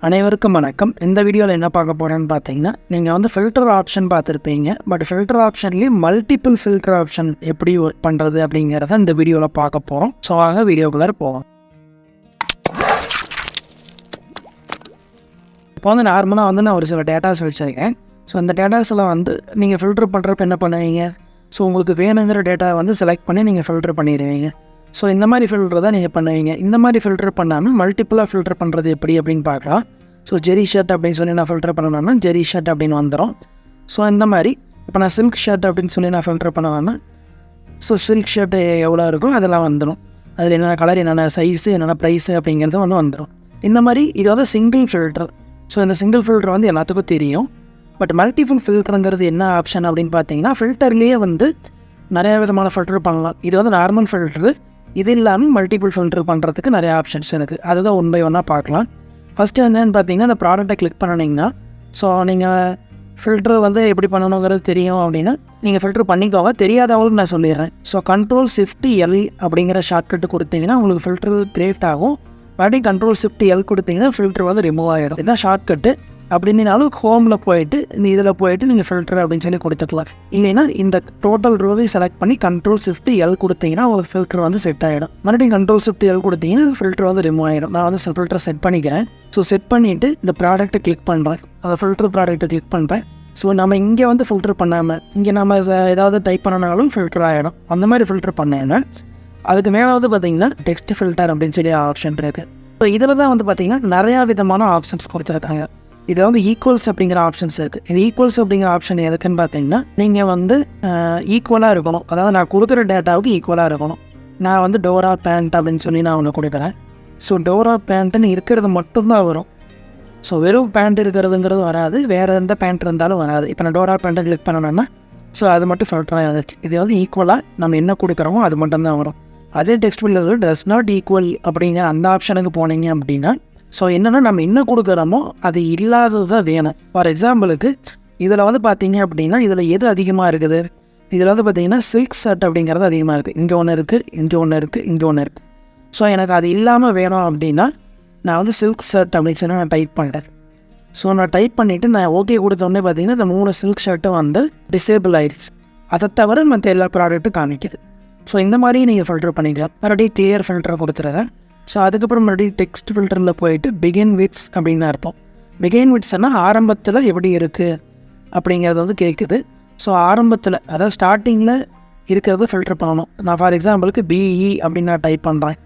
அனைவருக்கும் வணக்கம். இந்த வீடியோவில் என்ன பார்க்க போகிறேன்னு பார்த்தீங்கன்னா, நீங்கள் வந்து ஃபில்டர் ஆப்ஷன் பார்த்துருப்பீங்க. பட் ஃபில்டர் ஆப்ஷன்லேயே மல்டிபிள் ஃபில்டர் ஆப்ஷன் எப்படி ஒர்க் பண்ணுறது அப்படிங்கிறத இந்த வீடியோவில் பார்க்க போகிறோம். ஸோ வாங்க வீடியோக்குள்ளே போவோம். இப்போ வந்து நார்மலாக வந்து நான் ஒரு சில டேட்டாஸ் வச்சுருக்கேன். ஸோ அந்த டேட்டாஸில் வந்து நீங்கள் ஃபில்டர் பண்ணுறப்ப என்ன பண்ணுவீங்க? ஸோ உங்களுக்கு வேணுங்கிற டேட்டா வந்து செலக்ட் பண்ணி நீங்கள் ஃபில்டர் பண்ணிடுவீங்க. ஸோ இந்த மாதிரி ஃபில்டர் தான் நீங்கள் பண்ணுவீங்க. இந்த மாதிரி ஃபில்டர் பண்ணாமல் மல்டிப்புளாக ஃபில்டர் பண்ணுறது எப்படி அப்படின்னு பார்க்கலாம். ஸோ ஜெரி ஷர்ட் அப்படின்னு சொல்லி நான் ஃபில்டர் பண்ணணும்னா ஜெரி ஷர்ட் அப்படின்னு வந்துடும். ஸோ இந்த மாதிரி இப்போ நான் சில்க் ஷர்ட் அப்படின்னு சொல்லி நான் ஃபில்டர் பண்ணுவேன்னா ஸோ சில்க் ஷர்ட்டு எவ்வளோ இருக்கும் அதெல்லாம் வந்துடும். அதில் என்னென்ன கலர், என்னென்ன சைஸு, என்னென்ன ப்ரைஸு அப்படிங்கிறது வந்துடும். இந்த மாதிரி இது வந்து சிங்கிள் ஃபில்டர். ஸோ இந்த சிங்கிள் ஃபில்டர் வந்து எல்லாத்துக்கும் தெரியும். பட் மல்டிபிள் ஃபில்டருங்கிறது என்ன ஆப்ஷன் அப்படின்னு பார்த்தீங்கன்னா, ஃபில்டர்லேயே வந்து நிறையா விதமான ஃபில்டர் பண்ணலாம். இது வந்து நார்மல் ஃபில்டரு. இது இல்லாமல் மல்டிபிள் ஃபில்டர் பண்ணுறதுக்கு நிறைய ஆப்ஷன்ஸ் இருக்குது. அதுதான் ஒன் பை ஒன்னாக பார்க்கலாம். ஃபஸ்ட்டு என்னென்னு பார்த்தீங்கன்னா, அந்த ப்ராடக்ட்டை கிளிக் பண்ணிங்கன்னா ஸோ நீங்கள் ஃபில்டர் வந்து எப்படி பண்ணணுங்கிறது தெரியும் அப்படின்னா நீங்கள் ஃபில்டர் பண்ணிக்கோங்க. தெரியாதவங்களுக்கு நான் சொல்லிடுறேன். ஸோ Ctrl+Shift+L அப்படிங்கிற ஷார்ட்கட்டு கொடுத்தீங்கன்னா உங்களுக்கு ஃபில்டர் கிரியேட் ஆகும். மறுபடியும் Ctrl+Shift+L கொடுத்தீங்கன்னா ஃபில்டர் வந்து ரிமூவ் ஆகிடும். இதுதான் ஷார்ட்கட்டு. அப்படின்னாலும் ஹோமில் போயிட்டு இதில் போயிட்டு நீங்கள் ஃபில்டர் அப்படின்னு சொல்லி கொடுத்துக்கலாம். இல்லைன்னா இந்த டோட்டல் ரோவை செலக்ட் பண்ணி Ctrl+Shift+L கொடுத்தீங்கன்னா ஒரு ஃபில்டர் வந்து செட் ஆகிடும். மறுபடியும் Ctrl+Shift+L கொடுத்தீங்கன்னா ஃபில்டர் வந்து ரிமூவ் ஆகிடும். நான் வந்து ஃபில்டரை செட் பண்ணிக்கிறேன். ஸோ செட் பண்ணிவிட்டு இந்த ப்ராடக்ட்டை கிளிக் பண்ணுறேன். அந்த ஃபில்டர் ப்ராடக்ட்டை கிளிக் பண்ணுறேன். ஸோ நம்ம இங்கே வந்து ஃபில்டர் பண்ணாமல் இங்கே நம்ம ஏதாவது டைப் பண்ணனாலும் ஃபில்டர் ஆகிடும். அந்த மாதிரி ஃபில்டர் பண்ணேன்னா அதுக்கு மேலே வந்து பார்த்தீங்கன்னா டெக்ஸ்ட் ஃபில்டர் அப்படின்னு சொல்லி ஆப்ஷன் இருக்குது. ஸோ இதில் தான் வந்து பார்த்தீங்கன்னா நிறையா விதமான ஆப்ஷன்ஸ் கொடுத்துருக்காங்க. இதில் வந்து ஈக்குவல்ஸ் அப்படிங்கிற ஆப்ஷன்ஸ் இருக்குது. இது ஈக்குவல்ஸ் அப்படிங்கிற ஆப்ஷன் எதுக்குன்னு பார்த்தீங்கன்னா, நீங்கள் வந்து ஈக்குவலாக இருக்கணும். அதாவது நான் கொடுக்குற டேட்டாவுக்கு ஈக்குவலாக இருக்கணும். நான் வந்து டோரா பேண்ட் அப்படின்னு சொல்லி நான் ஒன்று கொடுக்குறேன். ஸோ டோரா பேண்ட்டுன்னு இருக்கிறது மட்டும்தான் வரும். ஸோ வெறும் பேண்ட் இருக்கிறதுங்கிறது வராது. வேறு எந்த பேண்ட் இருந்தாலும் வராது. இப்போ நான் டோரா பேண்ட்டை கிளிக் பண்ணணுன்னா ஸோ அது மட்டும் ஃபில்டராக இருந்துச்சு. இது வந்து ஈக்குவலாக நம்ம என்ன கொடுக்குறோமோ அது மட்டும்தான் வரும். அதே text filter does not equal அப்படிங்கிற அந்த ஆப்ஷனுக்கு போனீங்க அப்படின்னா ஸோ என்னென்னா நம்ம என்ன கொடுக்குறோமோ அது இல்லாதது தான் வேணும். ஃபார் எக்ஸாம்பிளுக்கு இதில் வந்து பார்த்தீங்க அப்படின்னா இதில் எது அதிகமாக இருக்குது? இதில் வந்து பார்த்தீங்கன்னா சில்க் ஷர்ட் அப்படிங்கிறது அதிகமாக இருக்குது. இங்கே ஒன்று இருக்குது, இங்கே ஒன்று இருக்குது, இங்கே ஒன்று இருக்குது. ஸோ எனக்கு அது இல்லாமல் வேணும் அப்படின்னா நான் வந்து சில்க் ஷர்ட் அப்படின்னு சொல்லி நான் டைப் பண்ணுறேன். ஸோ நான் டைப் பண்ணிவிட்டு நான் ஓகே கொடுத்தோடனே பார்த்தீங்கன்னா இந்த 3 சில்க் ஷர்ட்டும் வந்து டிசேபிள் ஆகிடுச்சு. அதை தவிர மற்ற எல்லா ப்ராடக்ட்டும் காமிக்குது. ஸோ இந்த மாதிரி நீங்கள் ஃபில்டர் பண்ணிக்கலாம். மறுபடியும் கிளியர் ஃபில்டரை கொடுத்துருங்க. ஸோ அதுக்கப்புறம் மறுபடியும் டெக்ஸ்ட் ஃபில்டரில் போயிட்டு பிகின் வித்ஸ் அப்படின்னு அர்த்தம். பிகின் வித்ஸ்னால் ஆரம்பத்தில் எப்படி இருக்குது அப்படிங்கிறது வந்து கேட்குது. ஸோ ஆரம்பத்தில் அதாவது ஸ்டார்டிங்கில் இருக்கிறத ஃபில்டர் பண்ணணும். நான் ஃபார் எக்ஸாம்பிளுக்கு பிஇ அப்படின்னு நான் டைப் பண்ணுறேன்.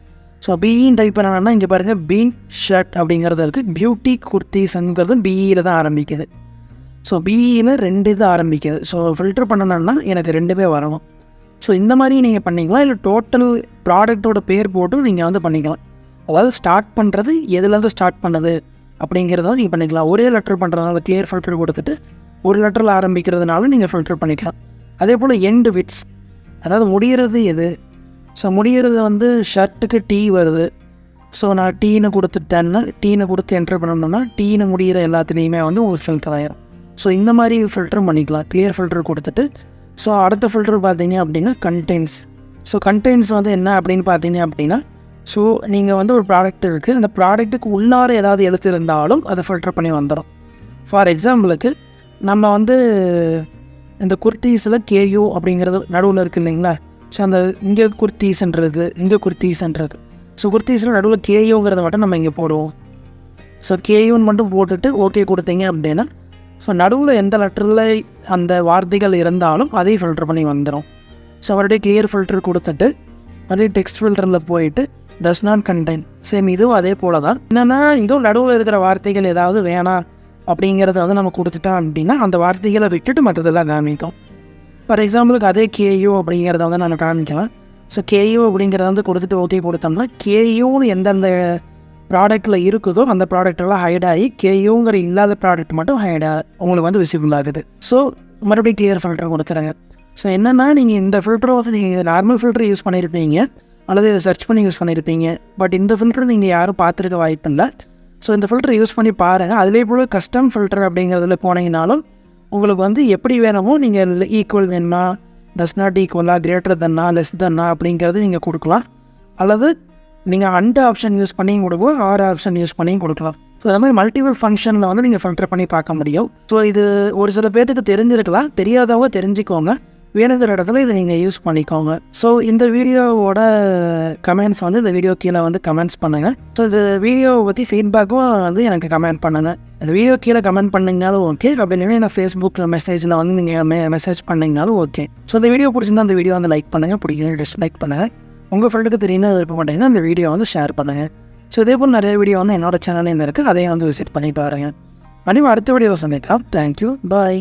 ஸோ பிஇன்னு டைப் பண்ணணுன்னா இங்கே பாருங்கள் பீன் ஷர்ட் அப்படிங்கிறது இருக்குது. பியூட்டி குர்த்திஸ்ங்கிறது பிஇயில் தான் ஆரம்பிக்குது. ஸோ பிஇயில் 2 இது ஆரம்பிக்குது. ஸோ ஃபில்டர் பண்ணணுன்னா எனக்கு 2 வரணும். ஸோ இந்த மாதிரி நீங்கள் பண்ணிக்கலாம். இல்லை டோட்டல் ப்ராடக்டோட பேர் போட்டு நீங்கள் வந்து பண்ணிக்கலாம். அதாவது ஸ்டார்ட் பண்ணுறது எதுலேருந்து ஸ்டார்ட் பண்ணுது அப்படிங்கிறத நீங்கள் பண்ணிக்கலாம். ஒரே லெட்டர் பண்ணுறதுனால கிளியர் ஃபில்டர் கொடுத்துட்டு ஒரு லெட்டரில் ஆரம்பிக்கிறதுனால நீங்கள் ஃபில்டர் பண்ணிக்கலாம். அதே போல் எண்டு விட்ஸ் அதாவது முடிகிறது எது? ஸோ முடிகிறது வந்து ஷர்ட்டுக்கு டீ வருது. ஸோ நான் டீன்னு கொடுத்துட்டேன்னா டீனை கொடுத்து என்டர் பண்ணணும்னா டீனை முடிகிற எல்லாத்துலேயுமே வந்து ஒரு ஃபில்டர் ஆகிடும். ஸோ இந்த மாதிரி ஃபில்டர் பண்ணிக்கலாம். கிளியர் ஃபில்டர் கொடுத்துட்டு ஸோ அடுத்த ஃபில்டர் பார்த்தீங்க அப்படின்னா கண்டெய்ன்ஸ். ஸோ கண்டெய்ன்ஸ் வந்து என்ன அப்படின்னு பார்த்தீங்க அப்படின்னா ஸோ நீங்கள் வந்து ஒரு ப்ராடக்ட் இருக்குது. அந்த ப்ராடக்ட்டுக்கு உள்ளார ஏதாவது எழுத்து இருந்தாலும் அதை ஃபில்டர் பண்ணி வந்துடும். ஃபார் எக்ஸாம்பிளுக்கு நம்ம வந்து இந்த குர்த்தீஸில் கேயூ அப்படிங்கிறது நடுவில் இருக்குது இல்லைங்களா? ஸோ அந்த இங்கே குர்த்தீஸ்ன்றது இங்கே குர்த்தீஸ்ன்றது ஸோ குர்த்தீஸில் நடுவில் கேயூங்கிறத மட்டும் நம்ம இங்கே போடுவோம். ஸோ கேயூன்னு மட்டும் போட்டுட்டு ஓகே கொடுத்தீங்க அப்படின்னா ஸோ நடுவில் எந்த லெட்டரில் அந்த வார்த்தைகள் இருந்தாலும் அதையும் ஃபில்டர் பண்ணி வந்துடும். ஸோ மறுபடியும் கிளியர் ஃபில்டர் கொடுத்துட்டு மறுபடியும் டெக்ஸ்ட் ஃபில்டரில் போயிட்டு டஸ் நாட் கண்டெயின் சேம் இதுவும் அதே போல் தான். என்னென்னா இதுவும் நடுவில் இருக்கிற வார்த்தைகள் ஏதாவது வேணாம் அப்படிங்கிறத வந்து நம்ம கொடுத்துட்டோம் அப்படின்னா அந்த வார்த்தைகளை விட்டுட்டு மற்றதெல்லாம் காமிக்கும். ஃபார் எக்ஸாம்பிளுக்கு அதே கேயூ அப்படிங்கிறத வந்து நம்ம காமிக்கலாம். ஸோ கேயூ அப்படிங்கிறத வந்து கொடுத்துட்டு ஓகே கொடுத்தோம்னா கேயூன்னு எந்தெந்த ப்ராடக்ட்டில் இருக்குதோ அந்த ப்ராடக்டெல்லாம் ஹைட் ஆகி கேயூங்கிற இல்லாத ப்ராடக்ட் மட்டும் உங்களுக்கு வந்து விசிபிள் ஆகுது. ஸோ மறுபடியும் கிளியர் ஃபில்டர் கொடுத்துருங்க. ஸோ என்னென்னா நீங்கள் இந்த ஃபில்டரை வந்து நீங்கள் நார்மல் ஃபில்டர் யூஸ் பண்ணியிருப்பீங்க அல்லது இதை சர்ச் பண்ணி யூஸ் பண்ணியிருப்பீங்க. பட் இந்த ஃபில்டர் நீங்கள் யாரும் பார்த்துருக்க வாய்ப்பு இல்லை. ஸோ இந்த ஃபில்டர் யூஸ் பண்ணி பாருங்கள். அதிலே போல் கஸ்டம் ஃபில்டர் அப்படிங்கிறதுல போனீங்கனாலும் உங்களுக்கு வந்து எப்படி வேணுமோ நீங்கள் ஈக்குவல் வேணுமா, டஸ் நாட் ஈக்குவலா, கிரேட்டர் தன்னா, லெஸ் தன்னா அப்படிங்கிறது நீங்கள் கொடுக்கலாம். அல்லது நீங்கள் அண்ட் ஆப்ஷன் யூஸ் பண்ணியும் கொடுக்கலாம், ஆர் ஆப்ஷன் யூஸ் பண்ணியும் கொடுக்கலாம். ஸோ அந்த மாதிரி மல்டிபிள் ஃபங்க்ஷனில் வந்து நீங்கள் ஃபில்டர் பண்ணி பார்க்க முடியும். ஸோ இது ஒரு சில பேர்த்துக்கு தெரிஞ்சிருக்கலாம், தெரியாதவங்க தெரிஞ்சுக்கோங்க, வேணுங்கிற இடத்துல இதை நீங்கள் யூஸ் பண்ணிக்கோங்க. ஸோ இந்த வீடியோவோட கமெண்ட்ஸ் வந்து இந்த வீடியோ கீழே வந்து கமெண்ட்ஸ் பண்ணுங்கள். ஸோ இந்த வீடியோவை பற்றி ஃபீட்பேக்கும் வந்து எனக்கு கமெண்ட் பண்ணுங்கள். இந்த வீடியோ கீழே கமெண்ட் பண்ணிங்கனாலும் ஓகே, அப்படி இல்லைன்னா நான் ஃபேஸ்புக்கில் மெசேஜில் வந்து நீங்கள் மெசேஜ் பண்ணிங்கனாலும் ஓகே. ஸோ இந்த வீடியோ பிடிச்சிருந்தா அந்த வீடியோ வந்து லைக் பண்ணுங்கள், பிடிக்கல டிஸ்லைக் பண்ணுங்கள். உங்கள் ஃப்ரெண்டுக்கு தெரியும்னு விருப்ப மாட்டேங்கன்னா இந்த வீடியோ வந்து ஷேர் பண்ணுங்கள். ஸோ இதே போல் நிறைய வீடியோ வந்து என்னோட சேனல்லையும் இருக்குது, அதையும் வந்து விசிட் பண்ணி பாருங்கள். மறுபடியும் அடுத்த வீடியோ சந்திக்கலாம். தேங்க்யூ, பாய்.